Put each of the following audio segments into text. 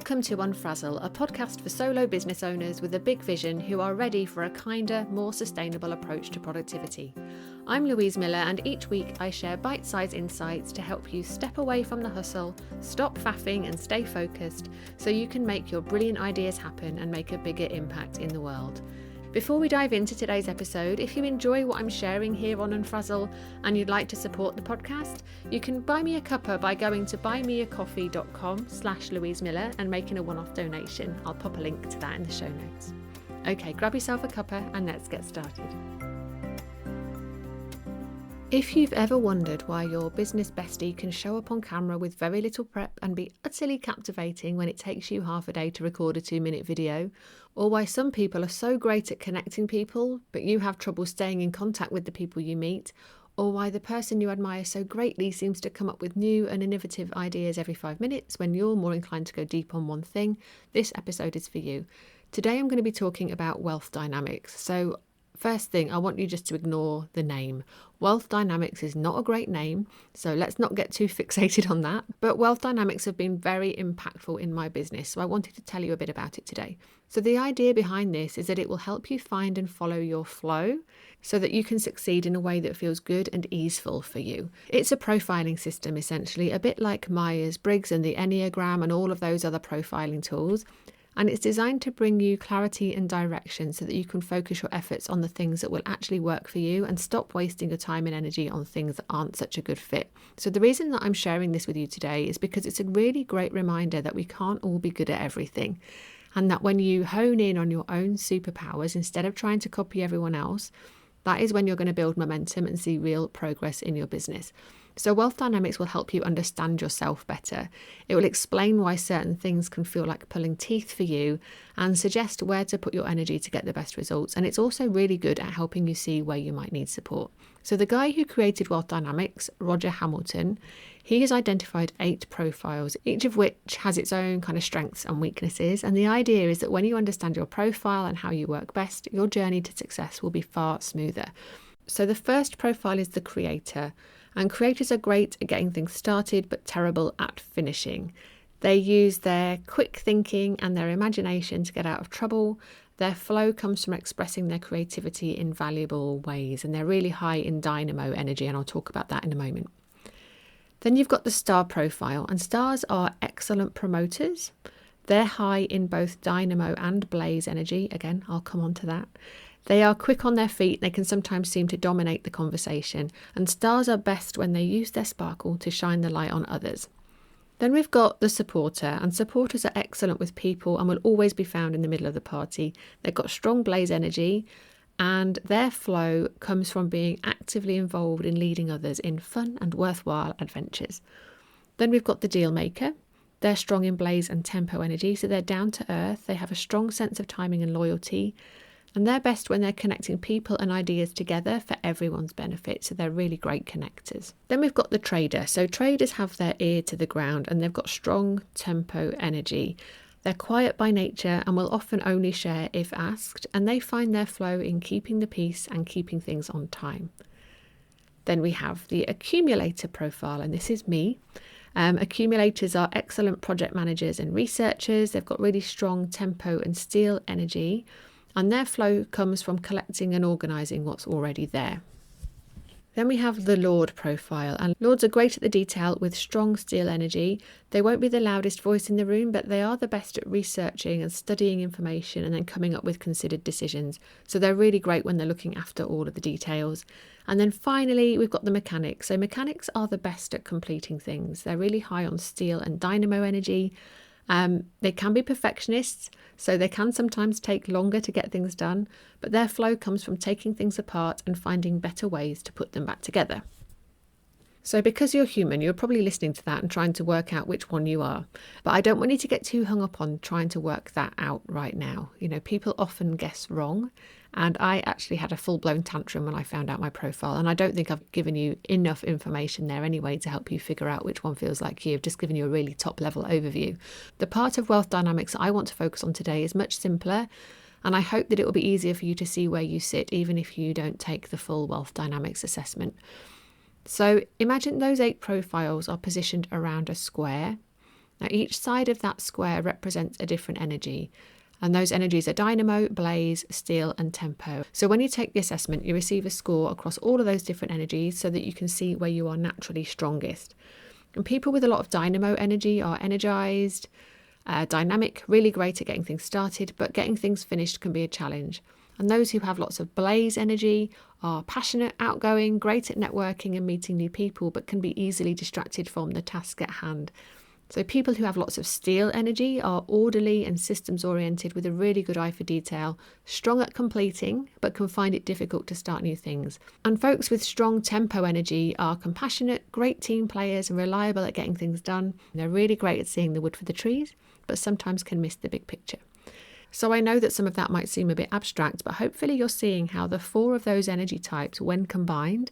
Welcome to Unfrazzle, a podcast for solo business owners with a big vision who are ready for a kinder, more sustainable approach to productivity. I'm Louise Miller, and each week I share bite-sized insights to help you step away from the hustle, stop faffing and stay focused so you can make your brilliant ideas happen and make a bigger impact in the world. Before we dive into today's episode, if you enjoy what I'm sharing here on Unfrazzle and you'd like to support the podcast, you can buy me a cuppa by going to buymeacoffee.com/Louise Miller and making a one-off donation. I'll pop a link to that in the show notes. Okay, grab yourself a cuppa and let's get started. If you've ever wondered why your business bestie can show up on camera with very little prep and be utterly captivating when it takes you half a day to record a 2-minute video, or why some people are so great at connecting people but you have trouble staying in contact with the people you meet, or why the person you admire so greatly seems to come up with new and innovative ideas every 5 minutes when you're more inclined to go deep on one thing, this episode is for you. Today I'm going to be talking about wealth dynamics. So first thing, I want you just to ignore the name. Wealth Dynamics is not a great name, so let's not get too fixated on that. But Wealth Dynamics have been very impactful in my business, so I wanted to tell you a bit about it today. So the idea behind this is that it will help you find and follow your flow so that you can succeed in a way that feels good and easeful for you. It's a profiling system, essentially, a bit like Myers-Briggs and the Enneagram and all of those other profiling tools. And it's designed to bring you clarity and direction so that you can focus your efforts on the things that will actually work for you and stop wasting your time and energy on things that aren't such a good fit. So the reason that I'm sharing this with you today is because it's a really great reminder that we can't all be good at everything. And that when you hone in on your own superpowers instead of trying to copy everyone else, that is when you're going to build momentum and see real progress in your business. So Wealth Dynamics will help you understand yourself better. It will explain why certain things can feel like pulling teeth for you and suggest where to put your energy to get the best results. And it's also really good at helping you see where you might need support. So the guy who created Wealth Dynamics, Roger Hamilton, he has identified 8 profiles, each of which has its own kind of strengths and weaknesses. And the idea is that when you understand your profile and how you work best, your journey to success will be far smoother. So the first profile is the creator. And creators are great at getting things started, but terrible at finishing. They use their quick thinking and their imagination to get out of trouble. Their flow comes from expressing their creativity in valuable ways, and they're really high in dynamo energy, and I'll talk about that in a moment. Then you've got the star profile, and stars are excellent promoters. They're high in both dynamo and blaze energy. Again, I'll come on to that. They are quick on their feet. They can sometimes seem to dominate the conversation, and stars are best when they use their sparkle to shine the light on others. Then we've got the supporter, and supporters are excellent with people and will always be found in the middle of the party. They've got strong blaze energy, and their flow comes from being actively involved in leading others in fun and worthwhile adventures. Then we've got the deal maker. They're strong in blaze and tempo energy, so they're down to earth. They have a strong sense of timing and loyalty. And they're best when they're connecting people and ideas together for everyone's benefit. So they're really great connectors. Then we've got the trader. So traders have their ear to the ground and they've got strong tempo energy. They're quiet by nature and will often only share if asked. And they find their flow in keeping the peace and keeping things on time. Then we have the accumulator profile, and this is me. Accumulators are excellent project managers and researchers. They've got really strong tempo and steel energy. And their flow comes from collecting and organising what's already there. Then we have the Lord profile, and Lords are great at the detail with strong steel energy. They won't be the loudest voice in the room, but they are the best at researching and studying information and then coming up with considered decisions. So they're really great when they're looking after all of the details. And then finally, we've got the mechanics. So mechanics are the best at completing things. They're really high on steel and dynamo energy. They can be perfectionists, so they can sometimes take longer to get things done, but their flow comes from taking things apart and finding better ways to put them back together. So because you're human, you're probably listening to that and trying to work out which one you are. But I don't want you to get too hung up on trying to work that out right now. You know, people often guess wrong. And I actually had a full-blown tantrum when I found out my profile. And I don't think I've given you enough information there anyway to help you figure out which one feels like you. I've just given you a really top-level overview. The part of Wealth Dynamics I want to focus on today is much simpler. And I hope that it will be easier for you to see where you sit, even if you don't take the full Wealth Dynamics assessment. So imagine those 8 profiles are positioned around a square. Now, each side of that square represents a different energy. And those energies are dynamo, blaze, steel, and tempo. So when you take the assessment, you receive a score across all of those different energies so that you can see where you are naturally strongest. And people with a lot of dynamo energy are energized, dynamic, really great at getting things started, but getting things finished can be a challenge. And those who have lots of blaze energy are passionate, outgoing, great at networking and meeting new people, but can be easily distracted from the task at hand. So people who have lots of steel energy are orderly and systems oriented with a really good eye for detail, strong at completing, but can find it difficult to start new things. And folks with strong tempo energy are compassionate, great team players and reliable at getting things done. They're really great at seeing the wood for the trees, but sometimes can miss the big picture. So I know that some of that might seem a bit abstract, but hopefully you're seeing how the 4 of those energy types, when combined,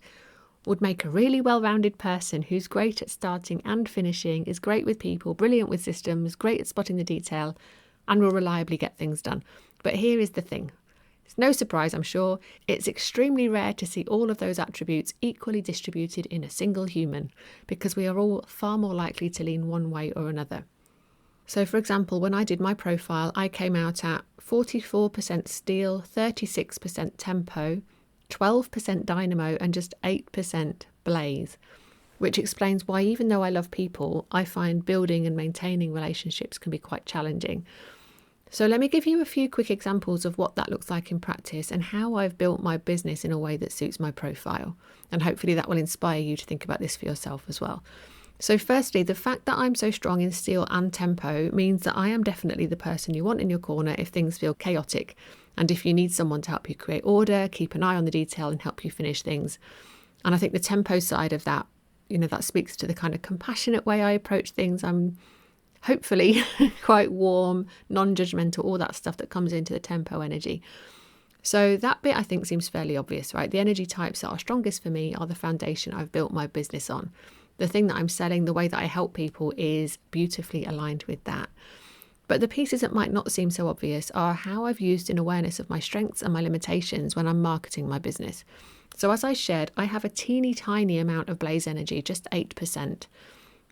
would make a really well-rounded person who's great at starting and finishing, is great with people, brilliant with systems, great at spotting the detail, and will reliably get things done. But here is the thing. It's no surprise, I'm sure. It's extremely rare to see all of those attributes equally distributed in a single human, because we are all far more likely to lean one way or another. So, for example, when I did my profile, I came out at 44% steel, 36% tempo, 12% dynamo and just 8% blaze, which explains why, even though I love people, I find building and maintaining relationships can be quite challenging. So let me give you a few quick examples of what that looks like in practice and how I've built my business in a way that suits my profile. And hopefully that will inspire you to think about this for yourself as well. So firstly, the fact that I'm so strong in steel and tempo means that I am definitely the person you want in your corner if things feel chaotic. And if you need someone to help you create order, keep an eye on the detail and help you finish things. And I think the tempo side of that, that speaks to the kind of compassionate way I approach things. I'm hopefully quite warm, non-judgmental, all that stuff that comes into the tempo energy. So that bit I think seems fairly obvious, right? The energy types that are strongest for me are the foundation I've built my business on. The thing that I'm selling, the way that I help people is beautifully aligned with that. But the pieces that might not seem so obvious are how I've used an awareness of my strengths and my limitations when I'm marketing my business. So as I shared, I have a teeny tiny amount of blaze energy, just 8%.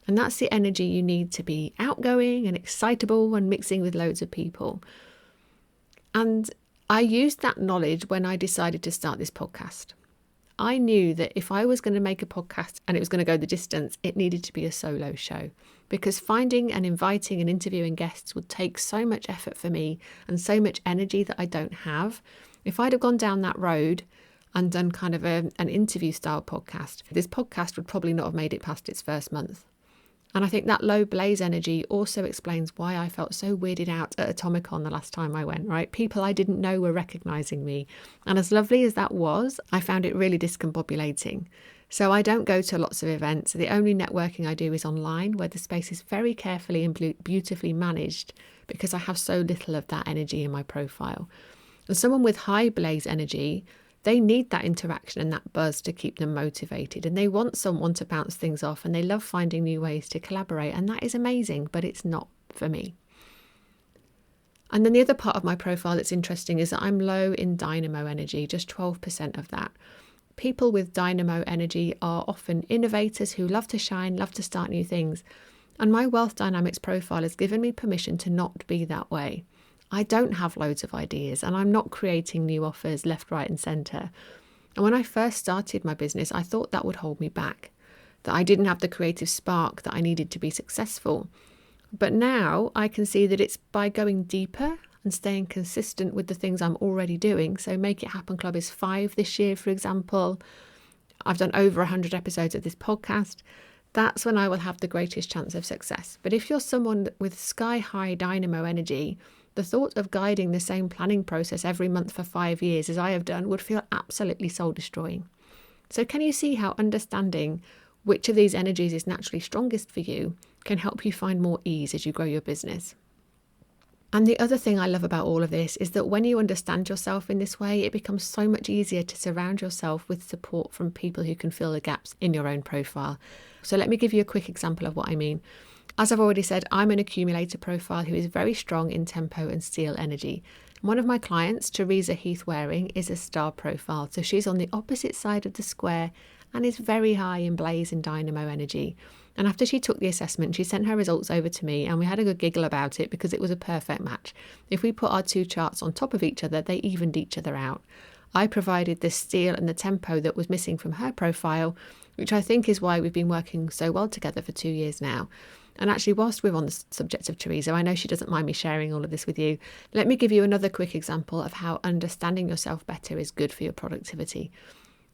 And that's the energy you need to be outgoing and excitable and mixing with loads of people. And I used that knowledge when I decided to start this podcast. I knew that if I was going to make a podcast and it was going to go the distance, it needed to be a solo show, because finding and inviting and interviewing guests would take so much effort for me and so much energy that I don't have. If I'd have gone down that road and done kind of an interview style podcast, this podcast would probably not have made it past its first month. And I think that low blaze energy also explains why I felt so weirded out at Atomicon the last time I went, right? People I didn't know were recognizing me. And as lovely as that was, I found it really discombobulating. So I don't go to lots of events. The only networking I do is online, where the space is very carefully and beautifully managed, because I have so little of that energy in my profile. And someone with high blaze energy, they need that interaction and that buzz to keep them motivated, and they want someone to bounce things off, and they love finding new ways to collaborate, and that is amazing, but it's not for me. And then the other part of my profile that's interesting is that I'm low in dynamo energy, just 12% of that. People with dynamo energy are often innovators who love to shine, love to start new things, and my Wealth Dynamics profile has given me permission to not be that way. I don't have loads of ideas, and I'm not creating new offers left, right and centre. And when I first started my business, I thought that would hold me back, that I didn't have the creative spark that I needed to be successful. But now I can see that it's by going deeper and staying consistent with the things I'm already doing. So Make It Happen Club is 5 this year, for example. I've done over 100 episodes of this podcast. That's when I will have the greatest chance of success. But if you're someone with sky-high dynamo energy, the thought of guiding the same planning process every month for 5 years, as I have done, would feel absolutely soul-destroying. So can you see how understanding which of these energies is naturally strongest for you can help you find more ease as you grow your business? And the other thing I love about all of this is that when you understand yourself in this way, it becomes so much easier to surround yourself with support from people who can fill the gaps in your own profile. So let me give you a quick example of what I mean. As I've already said, I'm an accumulator profile who is very strong in tempo and steel energy. One of my clients, Teresa Heath Waring, is a star profile. So she's on the opposite side of the square and is very high in blaze and dynamo energy. And after she took the assessment, she sent her results over to me and we had a good giggle about it because it was a perfect match. If we put our two charts on top of each other, they evened each other out. I provided the steel and the tempo that was missing from her profile, which I think is why we've been working so well together for 2 years now. And actually, whilst we're on the subject of Teresa, I know she doesn't mind me sharing all of this with you. Let me give you another quick example of how understanding yourself better is good for your productivity.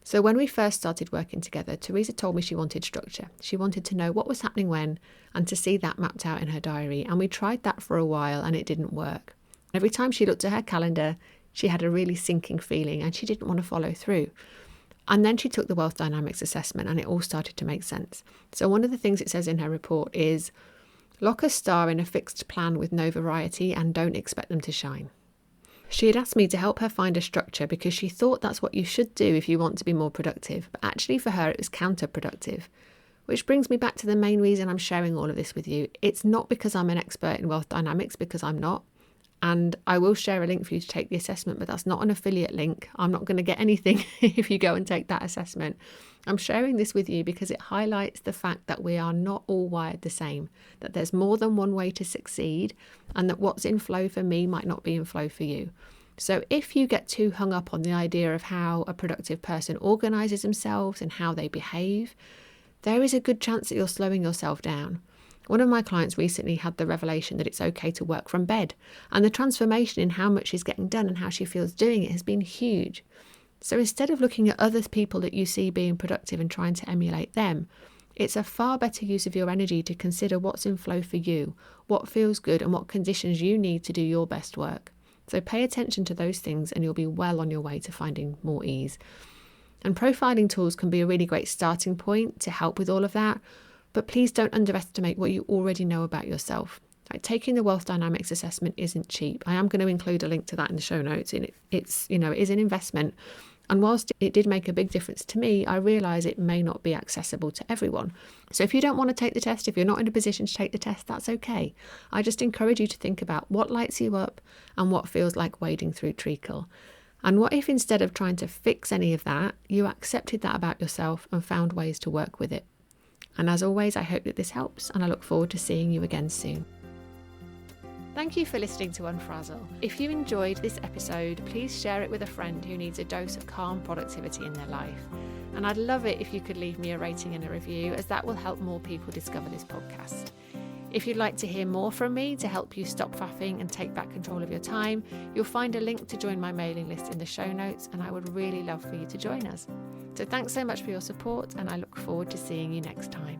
So when we first started working together, Teresa told me she wanted structure. She wanted to know what was happening when and to see that mapped out in her diary. And we tried that for a while and it didn't work. Every time she looked at her calendar, she had a really sinking feeling and she didn't want to follow through. And then she took the Wealth Dynamics assessment and it all started to make sense. So one of the things it says in her report is, lock a star in a fixed plan with no variety and don't expect them to shine. She had asked me to help her find a structure because she thought that's what you should do if you want to be more productive. But actually for her, it was counterproductive. Which brings me back to the main reason I'm sharing all of this with you. It's not because I'm an expert in wealth dynamics, because I'm not. And I will share a link for you to take the assessment, but that's not an affiliate link. I'm not going to get anything if you go and take that assessment. I'm sharing this with you because it highlights the fact that we are not all wired the same, that there's more than one way to succeed, and that what's in flow for me might not be in flow for you. So if you get too hung up on the idea of how a productive person organises themselves and how they behave, there is a good chance that you're slowing yourself down. One of my clients recently had the revelation that it's okay to work from bed, and the transformation in how much she's getting done and how she feels doing it has been huge. So instead of looking at other people that you see being productive and trying to emulate them, it's a far better use of your energy to consider what's in flow for you, what feels good and what conditions you need to do your best work. So pay attention to those things and you'll be well on your way to finding more ease. And profiling tools can be a really great starting point to help with all of that. But please don't underestimate what you already know about yourself. Like, taking the Wealth Dynamics assessment isn't cheap. I am going to include a link to that in the show notes. It is an investment. And whilst it did make a big difference to me, I realise it may not be accessible to everyone. So if you don't want to take the test, if you're not in a position to take the test, that's okay. I just encourage you to think about what lights you up and what feels like wading through treacle. And what if instead of trying to fix any of that, you accepted that about yourself and found ways to work with it? And as always, I hope that this helps and I look forward to seeing you again soon. Thank you for listening to Unfrazzle. If you enjoyed this episode, please share it with a friend who needs a dose of calm productivity in their life. And I'd love it if you could leave me a rating and a review, as that will help more people discover this podcast. If you'd like to hear more from me to help you stop faffing and take back control of your time, you'll find a link to join my mailing list in the show notes, and I would really love for you to join us. So thanks so much for your support, and I look forward to seeing you next time.